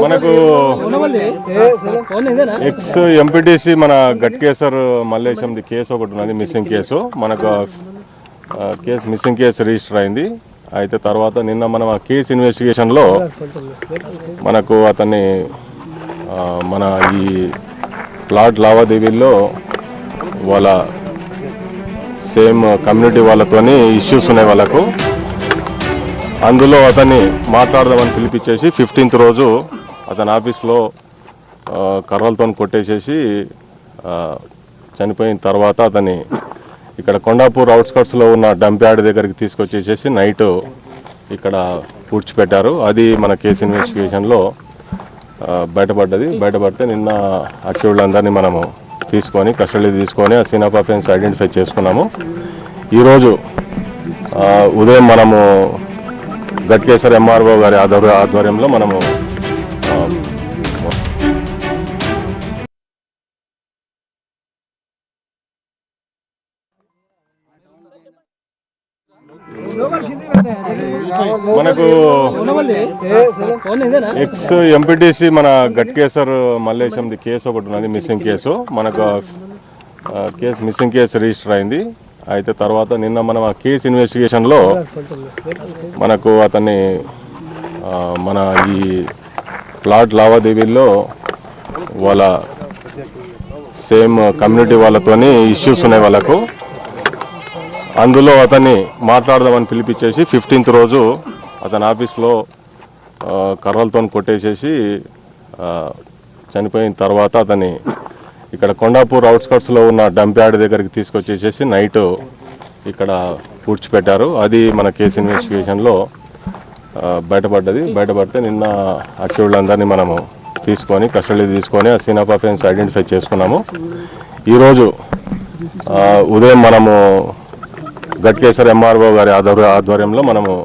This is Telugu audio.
మనకు ఎక్స్ ఎంపీటీసీ మన గట్కేసర్ మల్లేశంది కేసు ఒకటి ఉన్నది, మిస్సింగ్ కేసు. మనకు మిస్సింగ్ కేసు రిజిస్టర్ అయింది. అయితే తర్వాత నిన్న మనం ఆ కేసు ఇన్వెస్టిగేషన్లో మనకు అతన్ని మన ఈ ప్లాట్ లావాదేవీల్లో వాళ్ళ సేమ్ కమ్యూనిటీ వాళ్ళతోని ఇష్యూస్ ఉన్నాయి వాళ్ళకు. అందులో అతన్ని మాట్లాడదామని పిలిపించేసి 15th రోజు అతని ఆఫీస్లో కర్రలతో కొట్టేసేసి చనిపోయిన తర్వాత అతన్ని ఇక్కడ కొండాపూర్ అవుట్స్కట్స్లో ఉన్న డంప్ యార్డ్ దగ్గరికి తీసుకొచ్చేసేసి నైట్ ఇక్కడ పూడ్చిపెట్టారు. అది మన కేసు ఇన్వెస్టిగేషన్లో బయటపడితే నిన్న అక్యూజ్డ్లందరినీ మనము తీసుకొని కస్టడీ తీసుకొని ఆ సీన్ ఆఫ్ అఫెన్స్ ఐడెంటిఫై చేసుకున్నాము. ఈరోజు ఉదయం మనము గట్కేసర్ ఎంఆర్ఓ గారి ఆధ్వర్యంలో మనము మనకు ఎక్స్ ఎంపీటీసీ మన గట్కేసర్ మల్లేశంది కేసు ఒకటి ఉన్నది, మిస్సింగ్ కేసు. మనకు మిస్సింగ్ కేసు రిజిస్టర్ అయింది. అయితే తర్వాత నిన్న మనం ఆ కేసు ఇన్వెస్టిగేషన్లో మనకు అతన్ని మన ఈ ప్లాట్ లావాదేవీల్లో వాళ్ళ సేమ్ కమ్యూనిటీ వాళ్ళతోని ఇష్యూస్ ఉన్నాయి వాళ్ళకు. అందులో అతన్ని మాట్లాడదామని పిలిపించేసి 15th రోజు అతని ఆఫీస్లో కర్రలతో కొట్టేసేసి చనిపోయిన తర్వాత అతన్ని ఇక్కడ కొండాపూర్ అవుట్స్కట్స్లో ఉన్న డంప్ యార్డ్ దగ్గరికి తీసుకొచ్చేసేసి నైట్ ఇక్కడ పూడ్చిపెట్టారు. అది మన కేసు ఇన్వెస్టిగేషన్లో బయటపడితే నిన్న అక్యూజ్డ్లందరినీ మనము తీసుకొని కస్టడీ తీసుకొని ఆ సీన్ ఆఫ్ అఫెన్స్ ఐడెంటిఫై చేసుకున్నాము. ఈరోజు ఉదయం మనము గట్కేసర్ ఎంఆర్ఓ గారి ఆధ్వర్యంలో మనము